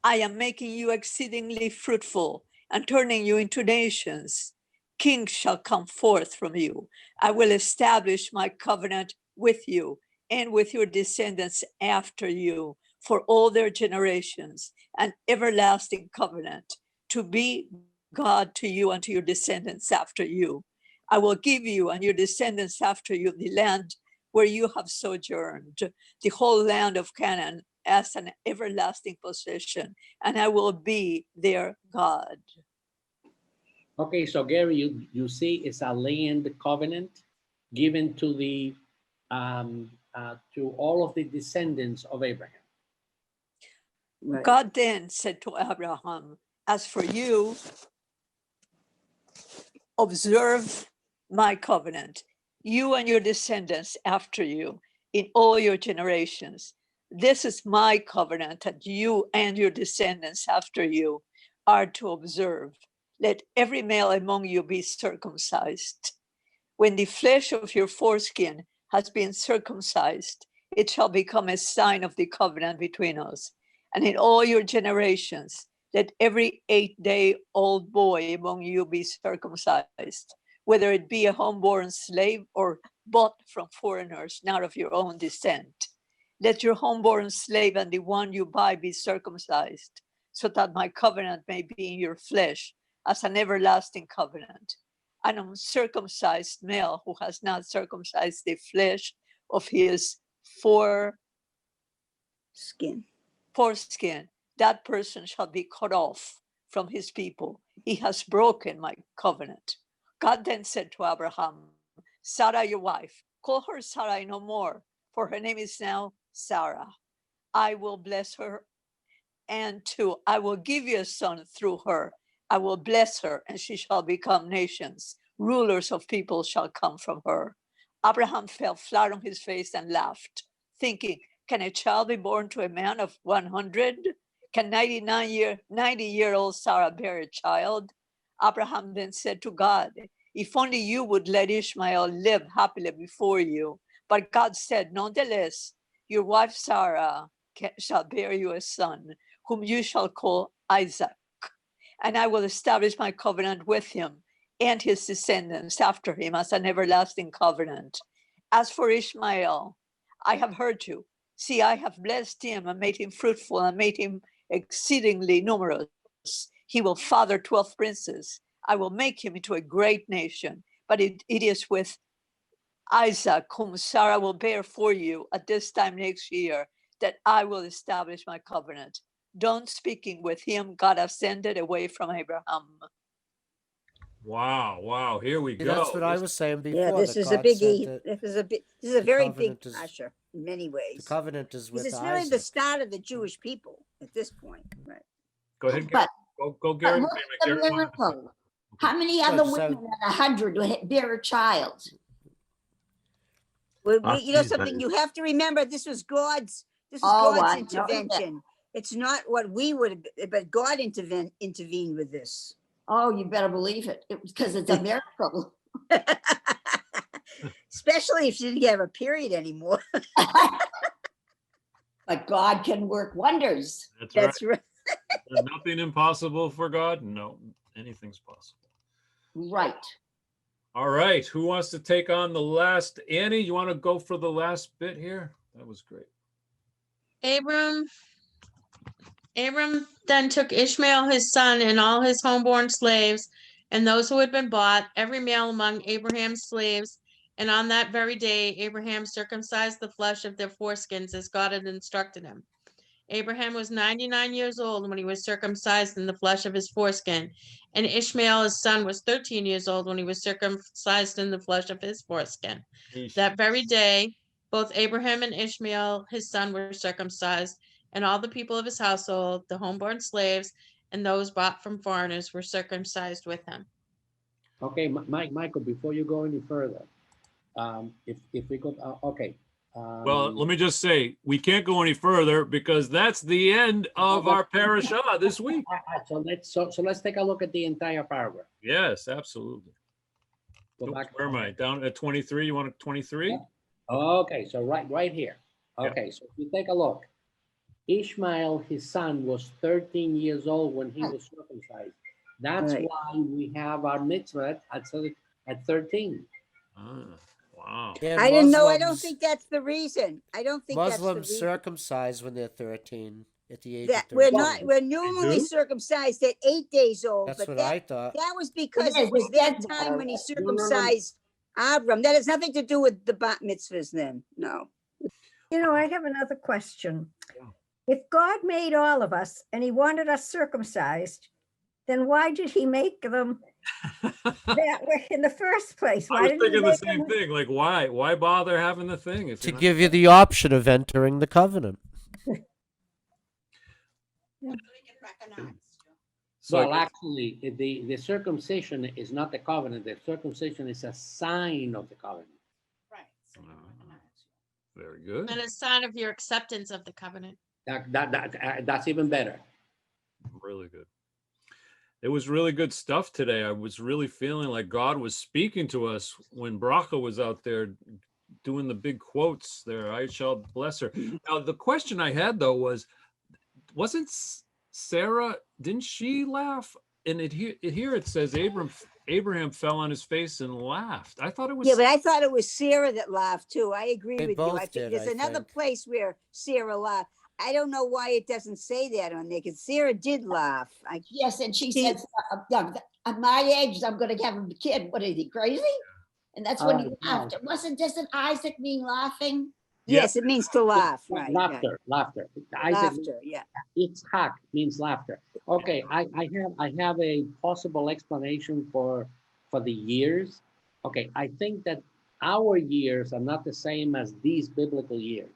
I am making you exceedingly fruitful and turning you into nations. Kings shall come forth from you. I will establish my covenant with you and with your descendants after you for all their generations, an everlasting covenant, to be God to you and to your descendants after you. I will give you and your descendants after you the land where you have sojourned, the whole land of Canaan, as an everlasting possession, and I will be their God. Okay, so Gary, you see, it's a land covenant given to the to all of the descendants of Abraham. Right. God then said to Abraham, As for you, observe my covenant, you and your descendants after you, in all your generations. This is my covenant that you and your descendants after you are to observe. Let every male among you be circumcised. When the flesh of your foreskin has been circumcised, it shall become a sign of the covenant between us. And in all your generations, let every 8-day-old boy among you be circumcised, whether it be a homeborn slave or bought from foreigners, not of your own descent. Let your homeborn slave and the one you buy be circumcised, so that my covenant may be in your flesh as an everlasting covenant. An uncircumcised male who has not circumcised the flesh of his foreskin that person shall be cut off from his people. He has broken my covenant. God then said to Abraham, Sarah, your wife, call her Sarai no more, for her name is now Sarah. I will bless her, and two, I will give you a son through her. I will bless her, and she shall become nations. Rulers of people shall come from her. Abraham fell flat on his face and laughed, thinking, can a child be born to a man of 100? Can 90-year-old Sarah bear a child? Abraham then said to God, if only you would let Ishmael live happily before you. But God said, nonetheless, your wife Sarah shall bear you a son, whom you shall call Isaac. And I will establish my covenant with him and his descendants after him as an everlasting covenant. As for Ishmael, I have heard you. See, I have blessed him and made him fruitful and made him exceedingly numerous. He will father 12 princes. I will make him into a great nation. But it is with Isaac, whom Sarah will bear for you at this time next year, that I will establish my covenant. Don't speaking with him, God ascended away from Abraham. Wow, wow, here we See, go. that's what I was saying before. Yeah, this that is a God said biggie. that This is a the very big covenant is- pasha in many the ways. covenant is Because with it's really the Isaac. start of the Jewish people at this point, right? Go ahead, But, go, but Gary. look Wait at a the minute, Gary wanted to say- miracle. How many No, other just women at 100 would bear a child? Well, Ah, you know geez, something, that- you have to remember this was God's Oh, I know intervention. It's not what we would, but God intervened with this. Oh, you better believe it. It was because it's a miracle. Especially if she didn't have a period anymore. But God can work wonders. That's right. That's right. There's nothing impossible for God. No, anything's possible. Right. All right. Who wants to take on the last? Annie, you want to go for the last bit here? That was great. Abram then took Ishmael his son and all his homeborn slaves and those who had been bought, every male among Abraham's slaves. And on that very day, Abraham circumcised the flesh of their foreskins as God had instructed him. Abraham was 99 years old when he was circumcised in the flesh of his foreskin, and Ishmael his son was 13 years old when he was circumcised in the flesh of his foreskin. Yeesh. That very day, both Abraham and Ishmael his son were circumcised, and all the people of his household, the homeborn slaves, and those bought from foreigners were circumcised with him. Okay, Michael, before you go any further, if we go, okay. Well, let me just say, we can't go any further because that's the end of our parashah this week. So let's take a look at the entire paragraph. Yes, absolutely. Go Oops, back. where am I? Down at 23? You want 23? Okay, so right here. Okay, so if you take a look, Ishmael, his son, was 13 years old when he was circumcised. That's Right. why we have our mitzvah at 13. Ah, wow. And I didn't know. I don't Muslims- think that's the reason. I don't think that's the Muslims reason. circumcised when they're 13 at the age That of we're 13. not. We're normally do? circumcised at 8 days old. That's but what that, I thought. that was because It it is, was it that says time when he that. No, no, no. circumcised Abram. That has nothing to do with the bat mitzvahs then. No. You know, I have another question. Yeah. If God made all of us and he wanted us circumcised, then why did he make them that way in the first place? I Why was didn't he thinking the make same them? thing. Like, why bother having the thing? If To you're not- give you the option of entering the covenant. So Well, actually, the circumcision is not the covenant. The circumcision is a sign of the covenant. Right. So we Ah. recognize you. very good. And a sign of your acceptance of the covenant. That's even better. Really good. It was really good stuff today. I was really feeling like God was speaking to us when Bracha was out there doing the big quotes there. I shall bless her. Now, the question I had though was, wasn't Sarah, didn't she laugh? And here it says Abraham fell on his face and laughed. I thought it was Yeah, but I thought it was Sarah that laughed too. I agree They with you. I both think did, there's I another think. place where Sarah laughed. I don't know why it doesn't say that on there because Sarah did laugh. Yes, and she See- says, at my age, I'm going to have a kid. What is he, crazy? And that's when he laughed. It wasn't just an Isaac mean laughing. Yes, it means to laugh, right? yeah. Laughter. Isaac, Laughter, yeah. Itzhak means laughter. Okay, I have a possible explanation for the years. Okay, I think that our years are not the same as these biblical years.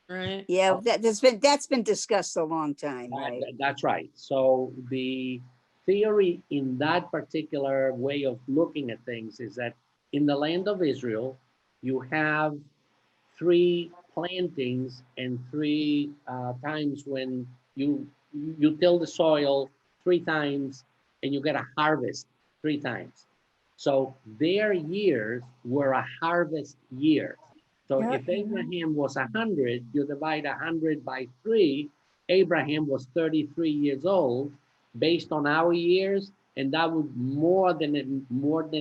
Right. Yeah, that's been discussed a long time, right? That's right. So the theory in that particular way of looking at things is that in the land of Israel, you have 3 plantings and 3 times when you till the soil 3 times and you get a harvest 3 times. So their years were a harvest year. So Yeah. if Abraham was 100, you divide 100 by 3. Abraham was 33 years old based on our years, and that would more than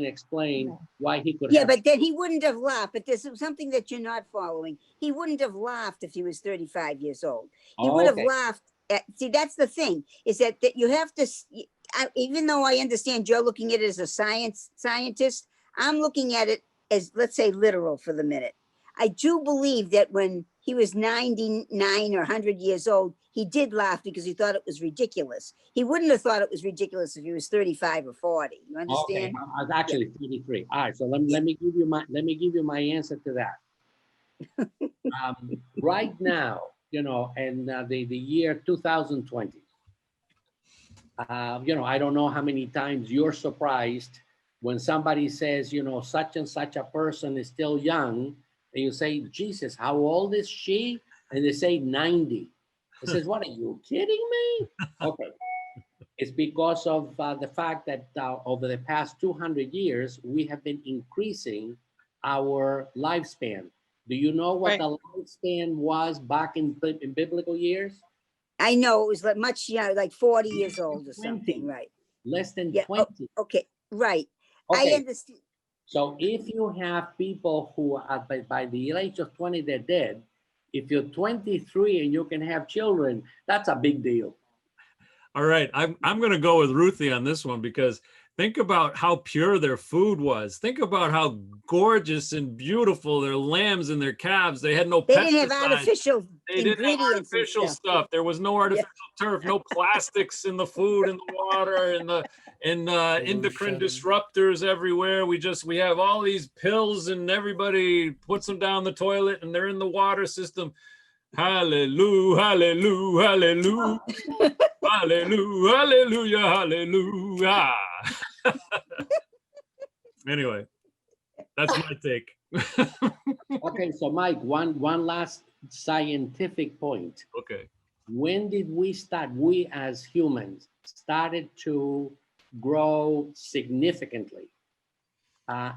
explain why he could Yeah, have. but then he wouldn't have laughed. But there's something that you're not following. He wouldn't have laughed if he was 35 years old. He would have Okay. laughed at, see, that's the thing, is that you have to, even though I understand you're looking at it as a scientist, I'm looking at it as, let's say, literal for the minute. I do believe that when he was 99 or 100 years old, he did laugh because he thought it was ridiculous. He wouldn't have thought it was ridiculous if he was 35 or 40. You understand? Okay, I was actually 33. All right, so let me give you my answer to that. Right now, in the year 2020, I don't know how many times you're surprised when somebody says, such and such a person is still young, and you say, Jesus, how old is she? And they say 90. It says, what, are you kidding me? Okay. It's because of the fact that over the past 200 years, we have been increasing our lifespan. Do you know what the lifespan was back in biblical years? I know it was like much younger, like 40 years old or something, right? Less than Yeah. 20. Okay, right. Okay. I understand. So if you have people who are by the age of 20, they're dead. If you're 23 and you can have children, that's a big deal. All right, I'm going to go with Ruthie on this one because think about how pure their food was. Think about how gorgeous and beautiful their lambs and their calves. They had no They pesticides. didn't have artificial They didn't have ingredients and artificial stuff. stuff. There was no artificial turf, no plastics in the food, in the water, and endocrine disruptors everywhere. We have all these pills, and everybody puts them down the toilet, and they're in the water system. Hallelujah, hallelujah, hallelujah. Hallelujah, hallelujah, hallelujah. Anyway, that's my take. Okay, so Mike, one last scientific point. Okay. When did we as humans started to grow significantly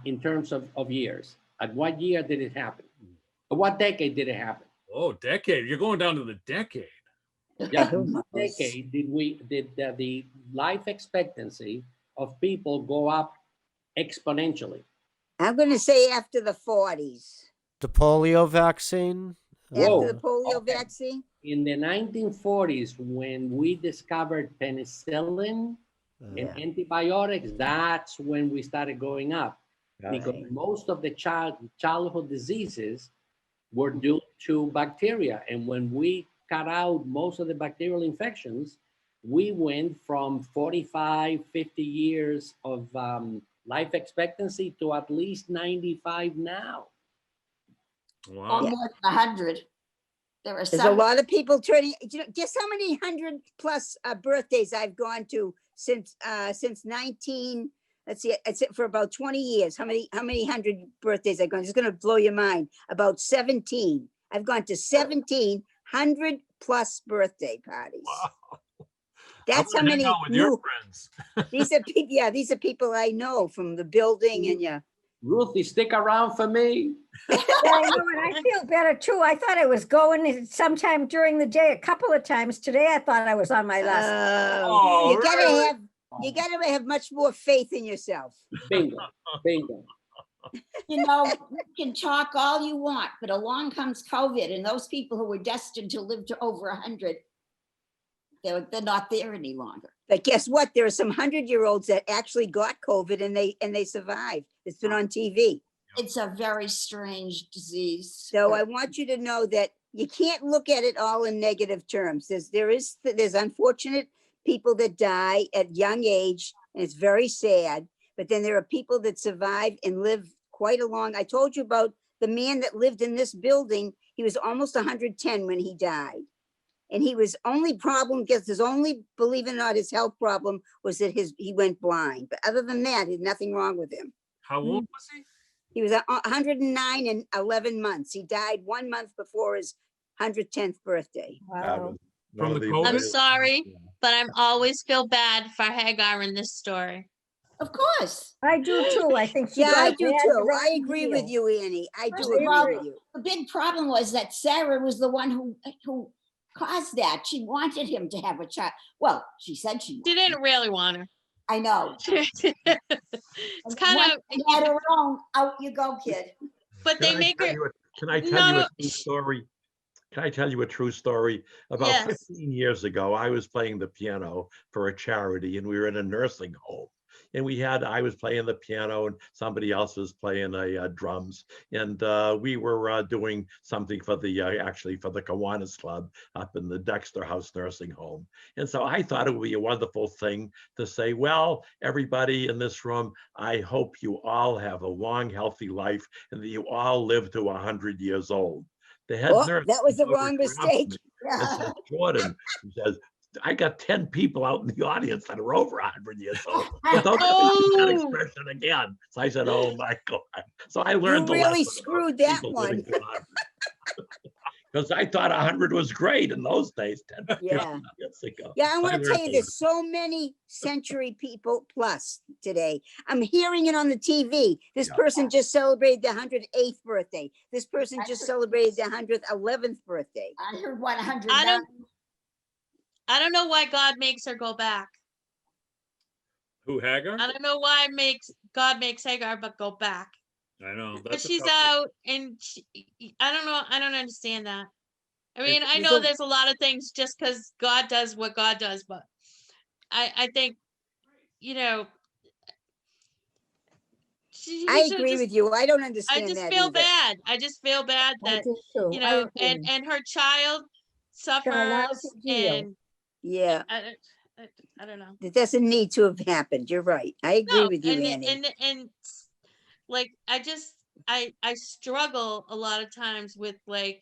in terms of years? At what year did it happen? What decade did it happen? Oh, decade. You're going down to the decade. Yeah, what decade did the life expectancy of people go up exponentially? I'm going to say after the 40s. The polio vaccine. After the polio vaccine? In the 1940s, when we discovered penicillin and antibiotics, that's when we started going up. Because most of the childhood diseases were due to bacteria. And when we cut out most of the bacterial infections, we went from 45, 50 years of life expectancy to at least 95 now. Wow. Almost 100. There's a lot of people turning, guess how many 100 plus birthdays I've gone to since 19, let's see, it's for about 20 years. How many 100 birthdays I've gone? It's going to blow your mind. About 17. I've gone to 1,700 plus birthday parties. Wow. That's how many with your friends. these are people I know from the building and Ruthie, stick around for me. Yeah, I know, and I feel better too. I thought I was going sometime during the day, a couple of times. Today I thought I was on my last. You gotta have much more faith in yourself. Bingo. You can talk all you want, but along comes COVID, and those people who were destined to live to over 100, they're not there any longer. But guess what? There are some 100-year-olds that actually got COVID and they survived. It's been on TV. It's a very strange disease. So I want you to know that you can't look at it all in negative terms. There's unfortunate people that die at young age, and it's very sad. But then there are people that survive and live quite a long. I told you about the man that lived in this building. He was almost 110 when he died. And he was only problem, guess his only, believe it or not, his health problem was that he went blind. But other than that, there's nothing wrong with him. How old was he? He was 109 and 11 months. He died 1 month before his 110th birthday. Wow. From the One of COVID? I'm greatest- sorry, Yeah. but I'm always feel bad for Hagar in this story. Of course. I do too. I think she Yeah, got I a do bad too. run I agree with deal. you, Annie. I do First agree of all, with you. the big problem was that Sarah was the one who caused that. She wanted him to have a child. Well, she said she She wanted. didn't really want her. I know. It's And kind once of, she had her own, out you go, kid. but they make her. Can I tell No, you no, a true story? Can I tell you a true story? About Yes. 15 years ago, I was playing the piano for a charity, and we were in a nursing home. And I was playing the piano, and somebody else was playing drums. And we were doing something for actually for the Kiwanis Club up in the Dexter House Nursing Home. And so I thought it would be a wonderful thing to say, well, everybody in this room, I hope you all have a long, healthy life, and that you all live to 100 years old. The head Oh, nurse that was the comes over wrong and grabs mistake. me and says, Jordan, he says, I got 10 people out in the audience that are over 100 years old. So don't ever use that Oh. expression again. So I said, oh my God. So I learned the really lesson about screwed that people one. living to 100. Because I thought 100 was great in those days, 10, 15 Yeah. years ago. Yeah, I So want to learned tell you, the there's so many century people plus today. I'm hearing it on the TV. This Yeah. person just celebrated their 108th birthday. This person just celebrated their 111th birthday. I heard 100. I don't know why God makes her go back. Who, Hagar? I don't know why God makes Hagar but go back. I know. But That's a she's tough- out and I don't know. I don't understand that. I mean, I There's know a- there's a lot of things just because God does what God does, but I think, you know, I agree with you. I don't I understand just that feel either. bad. I just feel bad I that, do too. you I know, agree. and her child Got a lousy suffers deal. and Yeah, I don't know. it doesn't need to have happened. You're right. I agree No, with you, and Annie. and like I struggle a lot of times with, like,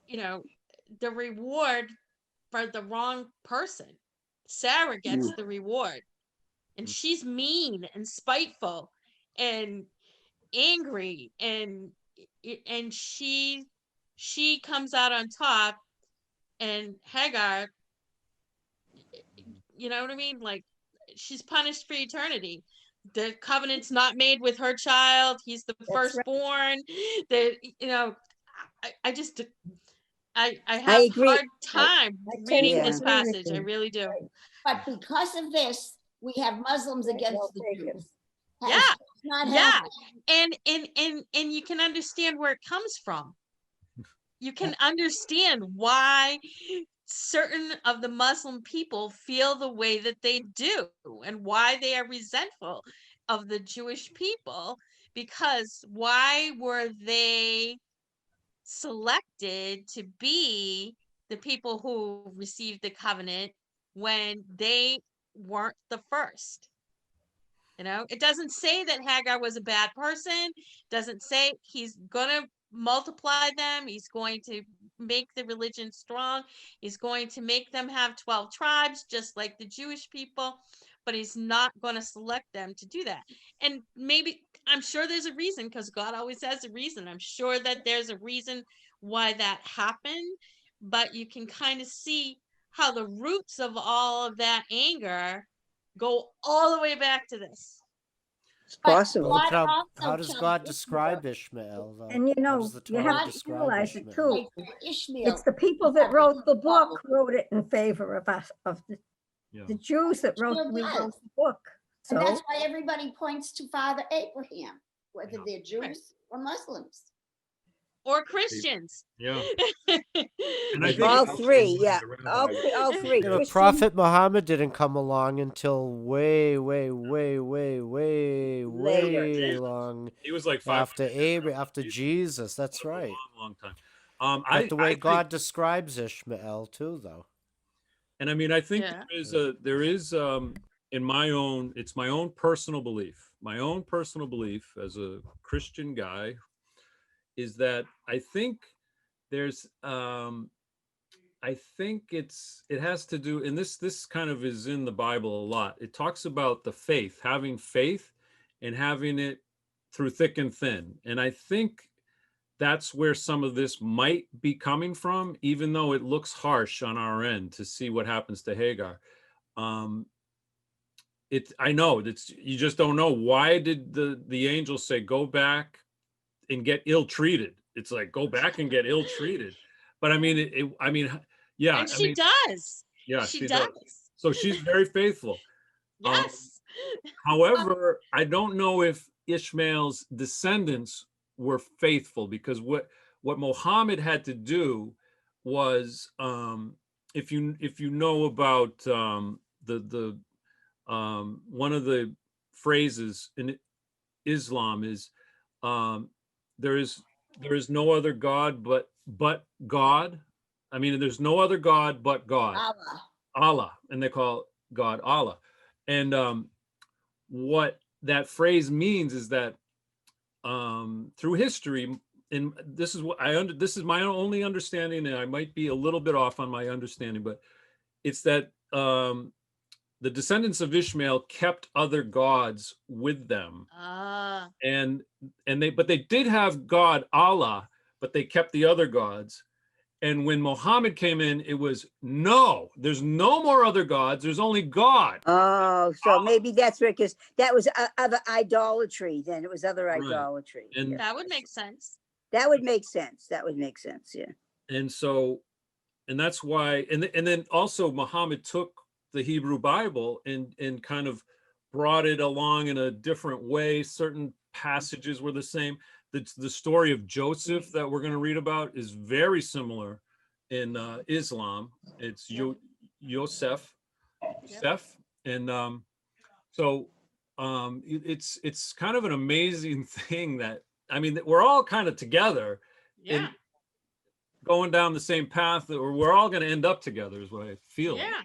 you know, the reward for the wrong person. Sarah gets the reward, and she's mean and spiteful and angry, and she comes out on top, and Hagar, you know what I mean? Like, she's punished for eternity. The covenant's not made with her child. He's the That's right. firstborn. That, you know, I just I have I agree. hard time I reading totally this agree with passage. I you. really do. But because of this, we have Muslims Right, against well the taken. Jews. Yeah, It's not yeah. happening. And you can understand where it comes from. You can understand why certain of the Muslim people feel the way that they do and why they are resentful of the Jewish people, because why were they selected to be the people who received the covenant when they weren't the first? You know, it doesn't say that Hagar was a bad person. Doesn't say he's gonna multiply them. He's going to make the religion strong. He's going to make them have 12 tribes, just like the Jewish people, but he's not going to select them to do that. And maybe, I'm sure there's a reason, because God always has a reason. I'm sure that there's a reason why that happened, but you can kind of see how the roots of all of that anger go all the way back to this. It's possible. Look God how also does told God Ishmael- describe Ishmael, though? And you How know, does the you Torah have to describe realize it Ishmael? too. Ishmael. It's the people that wrote the book wrote it in favor of us, of Yeah. the Jews that wrote Sure we does. wrote the book. And So that's why everybody points to Father Abraham, whether Yeah. they're Jews or Muslims. or Christians. Yeah. And I think All also three, one of yeah. the rabbis- All three. Yeah, but Christian, Prophet Muhammad didn't come along until way Later. long He was like after 500 years Abraham, after Jesus. Jesus. That's That's a right. long time. But the way I think, God describes Ishmael too, though. and I mean, I think Yeah. there is in my own, it's my own personal belief. My own personal belief as a Christian guy is that I think there's I think it has to do, and this kind of is in the Bible a lot. It talks about the faith, having faith and having it through thick and thin. And I think that's where some of this might be coming from, even though it looks harsh on our end to see what happens to Hagar. I know it's, you just don't know. Why did the angel say, go back and get ill-treated? It's like, go back and get ill-treated. But I mean, I mean, yeah. And I she mean, does. yeah, She she does. does. So she's very faithful. Yes. However, I don't know if Ishmael's descendants were faithful, because what Muhammad had to do was, if you know about the one of the phrases in Islam is, there is no other God but God. I mean, there's no other God but God. Allah, and they call God Allah. And what that phrase means is that through history, and this is what this is my only understanding, and I might be a little bit off on my understanding, but it's that the descendants of Ishmael kept other gods with them, and they did have God Allah, but they kept the other gods. And when Muhammad came in, it was, no, there's no more other gods. There's only God. Oh, so maybe that's where, because that was other idolatry. Then it was other Right. idolatry. And Yeah. That would make sense. That would make sense. That would make sense. Yeah. and so, and that's why, and then also Muhammad took the Hebrew Bible and kind of brought it along in a different way. Certain passages were the same. The story of Joseph that we're going to read about is very similar in Islam. It's Yosef, and so it's kind of an amazing thing that, I mean, we're all kind of together, and going down the same path, or we're all going to end up together, is what I feel. Yeah.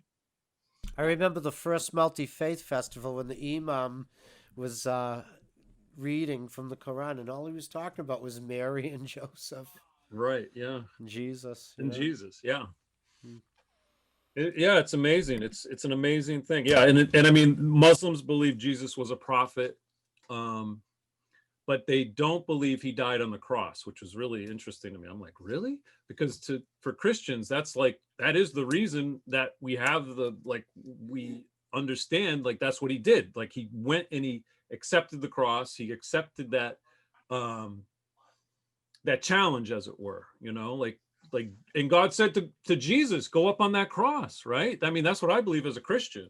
I remember the first multi-faith festival when the imam was reading from the Quran, and all he was talking about was Mary and Joseph. Right. Yeah. And Jesus. And yeah. Jesus. Yeah. Yeah, it's amazing. It's an amazing thing. Yeah, and I mean, Muslims believe Jesus was a prophet, but they don't believe he died on the cross, which was really interesting to me. I'm like, really? Because for Christians, that is the reason that we have we understand, like, that's what he did. Like, he went and he accepted the cross. He accepted that that challenge, as it were, and God said to Jesus, go up on that cross, right? I mean, that's what I believe as a Christian.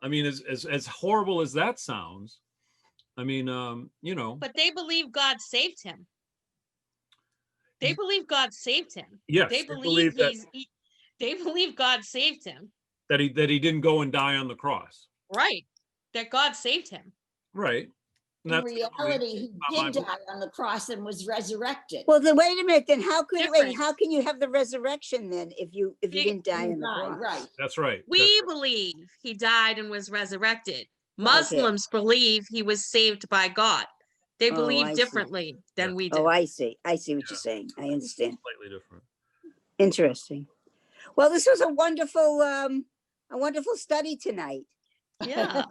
I mean, as horrible as that sounds, I mean, But they believe God saved him. They believe God saved him. Yes, They they believe believe they believe God saved him. that he didn't go and die on the cross. Right. That God saved him. Right. And In reality, he did die on the cross and was resurrected. Well, then wait a minute. Then how can Different. how can you have the resurrection then if you didn't die on the cross? Right. That's right. We believe he died and was resurrected. Muslims believe he was saved by God. They Oh, believe I see. differently than we do. Oh, I see. I see what you're saying. I understand. Slightly different. Interesting. Well, this was a wonderful study tonight. Yeah.